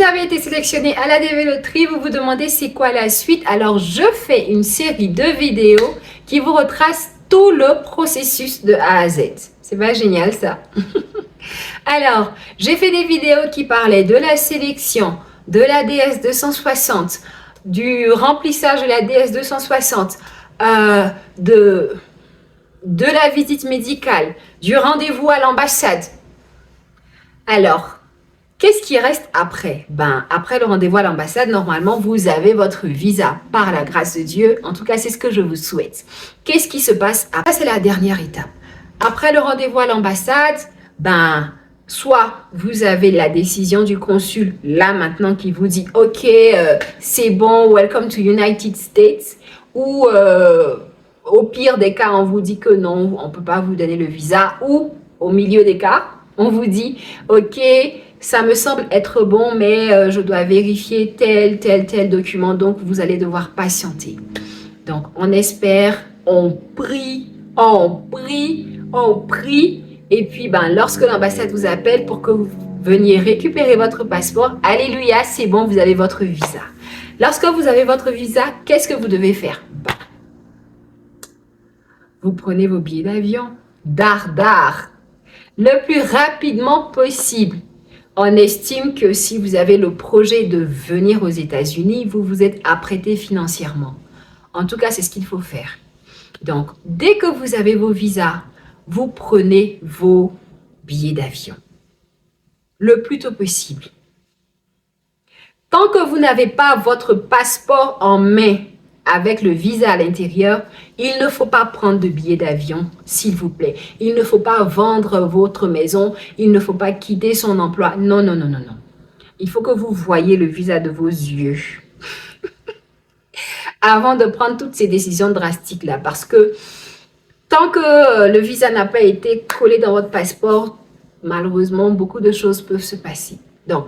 avez été sélectionné à la DV Loterie, vous vous demandez c'est quoi la suite. Alors, je fais une série de vidéos qui vous retrace tout le processus de A à Z. C'est pas génial ça? Alors, j'ai fait des vidéos qui parlaient de la sélection, de la DS 260, du remplissage de la DS 260, de la visite médicale, du rendez-vous à l'ambassade. Alors, qu'est-ce qui reste après? Après le rendez-vous à l'ambassade, normalement, vous avez votre visa par la grâce de Dieu. En tout cas, c'est ce que je vous souhaite. Qu'est-ce qui se passe après? C'est la dernière étape. Après le rendez-vous à l'ambassade, soit vous avez la décision du consul là maintenant qui vous dit ok, c'est bon, welcome to United States, ou au pire des cas, on vous dit que non, on ne peut pas vous donner le visa, ou au milieu des cas, on vous dit ok, ça me semble être bon, mais je dois vérifier tel document, donc vous allez devoir patienter. Donc on espère, on prie, et puis lorsque l'ambassade vous appelle pour que vous veniez récupérer votre passeport, alléluia, c'est bon, vous avez votre visa. Lorsque vous avez votre visa, qu'est-ce que vous devez faire? Vous prenez vos billets d'avion, dard, le plus rapidement possible. On estime que si vous avez le projet de venir aux États-Unis, vous vous êtes apprêté financièrement. En tout cas, c'est ce qu'il faut faire. Donc, dès que vous avez vos visas, vous prenez vos billets d'avion le plus tôt possible. Tant que vous n'avez pas votre passeport en main avec le visa à l'intérieur, il ne faut pas prendre de billets d'avion, s'il vous plaît. Il ne faut pas vendre votre maison, il ne faut pas quitter son emploi. Non. Il faut que vous voyiez le visa de vos yeux avant de prendre toutes ces décisions drastiques-là. Parce que tant que le visa n'a pas été collé dans votre passeport, malheureusement, beaucoup de choses peuvent se passer. Donc,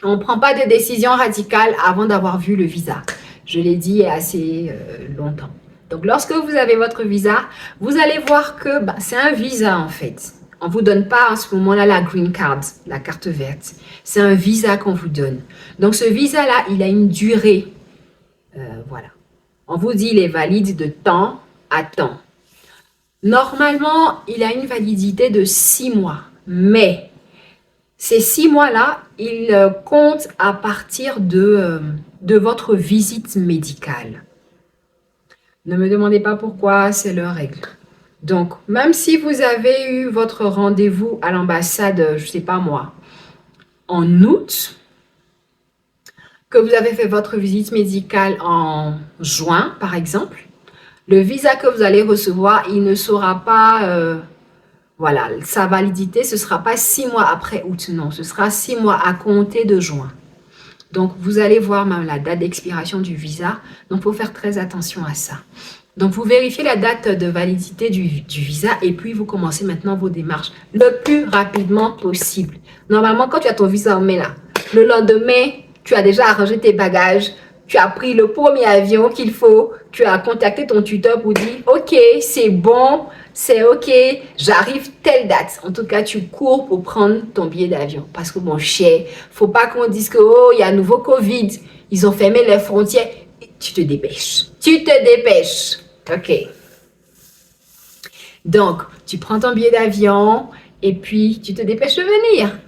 on ne prend pas de décision radicale avant d'avoir vu le visa. Je l'ai dit il y a assez longtemps. Donc, lorsque vous avez votre visa, vous allez voir que c'est un visa en fait. On ne vous donne pas à ce moment-là la green card, la carte verte. C'est un visa qu'on vous donne. Donc, ce visa-là, il a une durée. Voilà. On vous dit il est valide de temps à temps. Normalement, il a une validité de 6 mois. Mais ces 6 mois-là, ils comptent à partir de votre visite médicale. Ne me demandez pas pourquoi, c'est leur règle. Donc, même si vous avez eu votre rendez-vous à l'ambassade, je ne sais pas moi, en août, que vous avez fait votre visite médicale en juin, par exemple, le visa que vous allez recevoir, il ne sera pas... voilà, sa validité, ce ne sera pas 6 mois après août, non, ce sera 6 mois à compter de juin. Donc, vous allez voir même la date d'expiration du visa. Donc, il faut faire très attention à ça. Donc, vous vérifiez la date de validité du visa et puis vous commencez maintenant vos démarches le plus rapidement possible. Normalement, quand tu as ton visa en main là, le lendemain, tu as déjà arrangé tes bagages, tu as pris le premier avion qu'il faut, tu as contacté ton tuteur pour dire « Ok, c'est bon, c'est ok, j'arrive telle date. » En tout cas, tu cours pour prendre ton billet d'avion. Parce que mon cher, faut pas qu'on dise que « Oh, il y a un nouveau Covid, ils ont fermé les frontières. » Tu te dépêches. Tu te dépêches. Ok. Donc, tu prends ton billet d'avion et puis tu te dépêches de venir.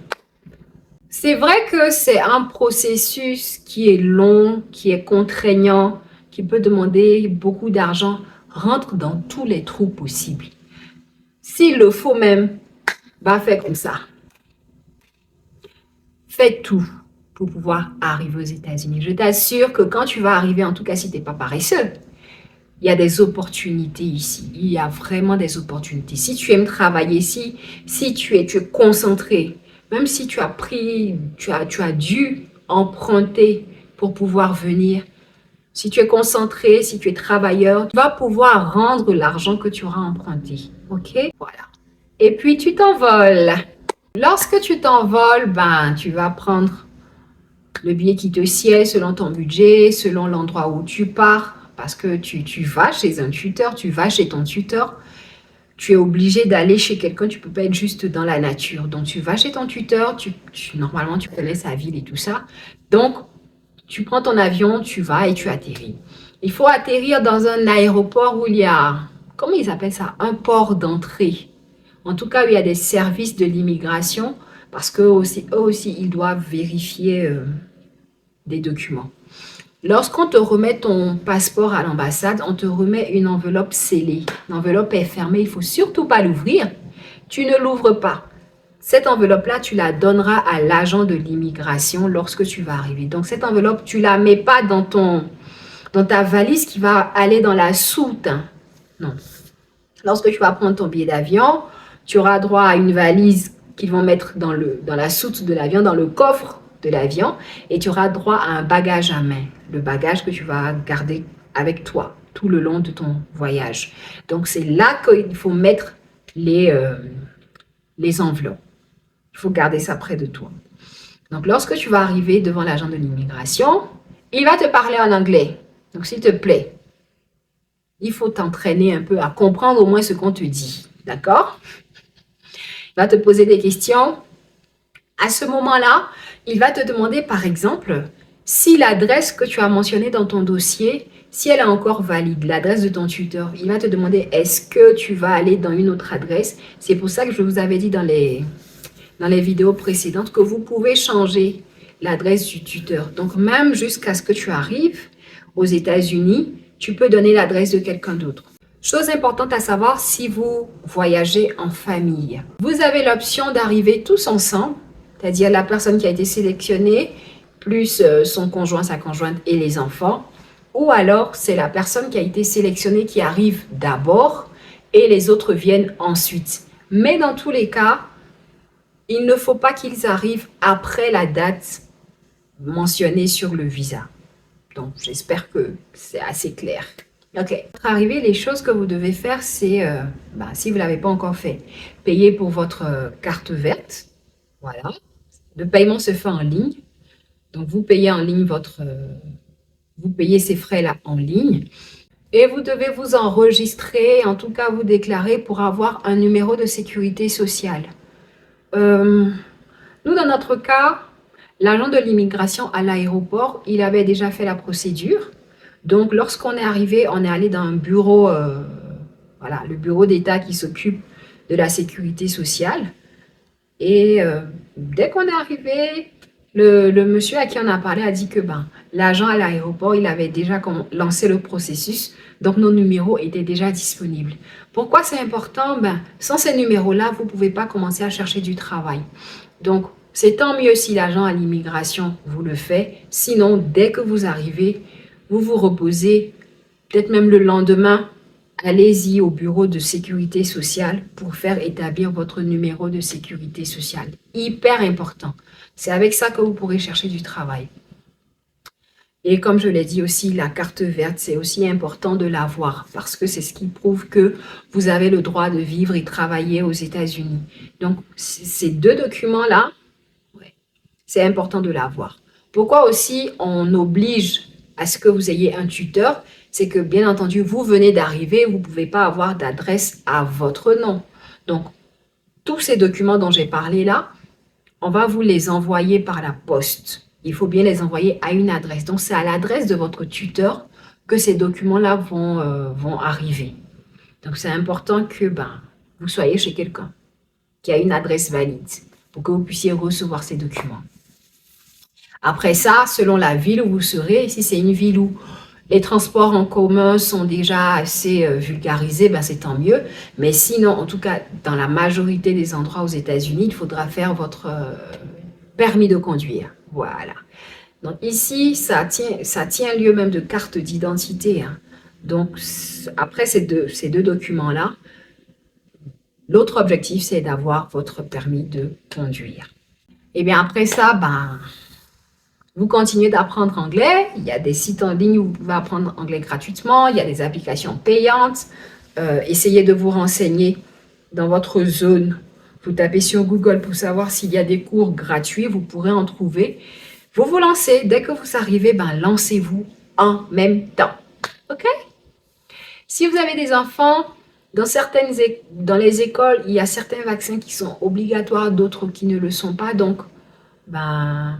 C'est vrai que c'est un processus qui est long, qui est contraignant, qui peut demander beaucoup d'argent. Rentre dans tous les trous possibles. S'il le faut même, fais comme ça. Fais tout pour pouvoir arriver aux États-Unis. Je t'assure que quand tu vas arriver, en tout cas si tu n'es pas paresseux, il y a des opportunités ici. Il y a vraiment des opportunités. Si tu aimes travailler ici, si tu es concentré, même si tu as pris, tu as dû emprunter pour pouvoir venir, si tu es concentré, si tu es travailleur, tu vas pouvoir rendre l'argent que tu auras emprunté. Ok? Voilà. Et puis, tu t'envoles. Lorsque tu t'envoles, tu vas prendre le billet qui te sied selon ton budget, selon l'endroit où tu pars, parce que tu vas chez un tuteur, tu vas chez ton tuteur. tu es obligé d'aller chez quelqu'un, tu peux pas être juste dans la nature. Donc, tu vas chez ton tuteur, normalement, tu connais sa ville et tout ça. Donc, tu prends ton avion, tu vas et tu atterris. Il faut atterrir dans un aéroport où il y a, comment ils appellent ça? Un port d'entrée. En tout cas, où il y a des services de l'immigration parce qu'eux aussi, ils doivent vérifier des documents. Lorsqu'on te remet ton passeport à l'ambassade, on te remet une enveloppe scellée. L'enveloppe est fermée, il ne faut surtout pas l'ouvrir. Tu ne l'ouvres pas. Cette enveloppe-là, tu la donneras à l'agent de l'immigration lorsque tu vas arriver. Donc, cette enveloppe, tu ne la mets pas dans ta valise qui va aller dans la soute. Non. Lorsque tu vas prendre ton billet d'avion, tu auras droit à une valise qu'ils vont mettre dans la soute de l'avion, dans le coffre de l'avion, et tu auras droit à un bagage à main, le bagage que tu vas garder avec toi tout le long de ton voyage. Donc, c'est là qu'il faut mettre les enveloppes. Il faut garder ça près de toi. Donc, lorsque tu vas arriver devant l'agent de l'immigration, il va te parler en anglais. Donc, s'il te plaît, il faut t'entraîner un peu à comprendre au moins ce qu'on te dit. D'accord? Il va te poser des questions. À ce moment-là, il va te demander, par exemple, si l'adresse que tu as mentionnée dans ton dossier, si elle est encore valide, l'adresse de ton tuteur. Il va te demander, est-ce que tu vas aller dans une autre adresse? C'est pour ça que je vous avais dit dans les vidéos précédentes que vous pouvez changer l'adresse du tuteur. Donc, même jusqu'à ce que tu arrives aux États-Unis, tu peux donner l'adresse de quelqu'un d'autre. Chose importante à savoir si vous voyagez en famille. Vous avez l'option d'arriver tous ensemble, c'est-à-dire la personne qui a été sélectionnée, plus son conjoint, sa conjointe et les enfants. Ou alors, c'est la personne qui a été sélectionnée qui arrive d'abord et les autres viennent ensuite. Mais dans tous les cas, il ne faut pas qu'ils arrivent après la date mentionnée sur le visa. Donc, j'espère que c'est assez clair. Ok. Pour arriver, les choses que vous devez faire, c'est, si vous ne l'avez pas encore fait, payer pour votre carte verte. Voilà. Le paiement se fait en ligne. Donc, vous payez en ligne vous payez ces frais-là en ligne. Et vous devez vous enregistrer, en tout cas vous déclarer pour avoir un numéro de sécurité sociale. Nous, dans notre cas, l'agent de l'immigration à l'aéroport, il avait déjà fait la procédure. Donc, lorsqu'on est arrivé, on est allé dans un bureau, le bureau d'État qui s'occupe de la sécurité sociale. Et dès qu'on est arrivé, le monsieur à qui on a parlé a dit que l'agent à l'aéroport, il avait déjà lancé le processus. Donc, nos numéros étaient déjà disponibles. Pourquoi c'est important? Sans ces numéros-là, vous ne pouvez pas commencer à chercher du travail. Donc, c'est tant mieux si l'agent à l'immigration vous le fait. Sinon, dès que vous arrivez, vous vous reposez, peut-être même le lendemain, allez-y au bureau de sécurité sociale pour faire établir votre numéro de sécurité sociale. Hyper important. C'est avec ça que vous pourrez chercher du travail. Et comme je l'ai dit aussi, la carte verte, c'est aussi important de l'avoir parce que c'est ce qui prouve que vous avez le droit de vivre et travailler aux États-Unis. Donc, ces deux documents-là, c'est important de l'avoir. Pourquoi aussi on oblige à ce que vous ayez un tuteur? C'est que, bien entendu, vous venez d'arriver, vous ne pouvez pas avoir d'adresse à votre nom. Donc, tous ces documents dont j'ai parlé là, on va vous les envoyer par la poste. Il faut bien les envoyer à une adresse. Donc, c'est à l'adresse de votre tuteur que ces documents-là vont arriver. Donc, c'est important que vous soyez chez quelqu'un qui a une adresse valide pour que vous puissiez recevoir ces documents. Après ça, selon la ville où vous serez, si c'est une ville où les transports en commun sont déjà assez vulgarisés, c'est tant mieux. Mais sinon, en tout cas, dans la majorité des endroits aux États-Unis, il faudra faire votre permis de conduire. Voilà. Donc ici, ça tient lieu même de carte d'identité. Donc, après ces deux documents-là, l'autre objectif, c'est d'avoir votre permis de conduire. Et bien après ça, vous continuez d'apprendre anglais. Il y a des sites en ligne où vous pouvez apprendre anglais gratuitement. Il y a des applications payantes. Essayez de vous renseigner dans votre zone. Vous tapez sur Google pour savoir s'il y a des cours gratuits. Vous pourrez en trouver. Vous vous lancez. Dès que vous arrivez, lancez-vous en même temps. OK? Si vous avez des enfants, Dans les écoles, il y a certains vaccins qui sont obligatoires, d'autres qui ne le sont pas. Donc, ben,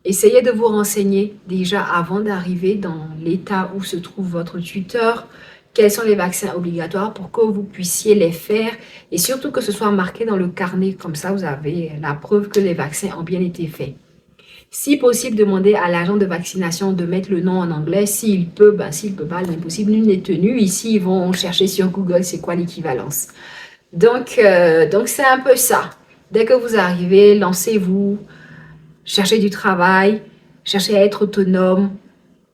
essayez de vous renseigner déjà avant d'arriver dans l'état où se trouve votre tuteur. Quels sont les vaccins obligatoires pour que vous puissiez les faire et surtout que ce soit marqué dans le carnet. Comme ça, vous avez la preuve que les vaccins ont bien été faits. Si possible, demandez à l'agent de vaccination de mettre le nom en anglais. S'il peut, ben, s'il peut pas, l'impossible, nul n'est tenu. Ici, ils vont chercher sur Google c'est quoi l'équivalence. Donc c'est un peu ça. Dès que vous arrivez, lancez-vous, cherchez du travail, cherchez à être autonome.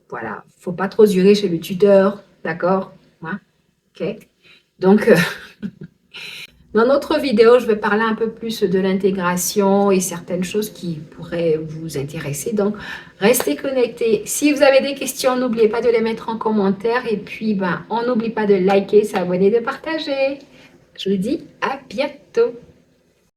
Voilà, faut pas trop durer chez le tuteur, d'accord? Hein? Ok. Donc, dans notre vidéo, je vais parler un peu plus de l'intégration et certaines choses qui pourraient vous intéresser. Donc, restez connectés. Si vous avez des questions, n'oubliez pas de les mettre en commentaire. Et puis, ben, on n'oublie pas de liker, s'abonner, de partager. Je vous dis à bientôt.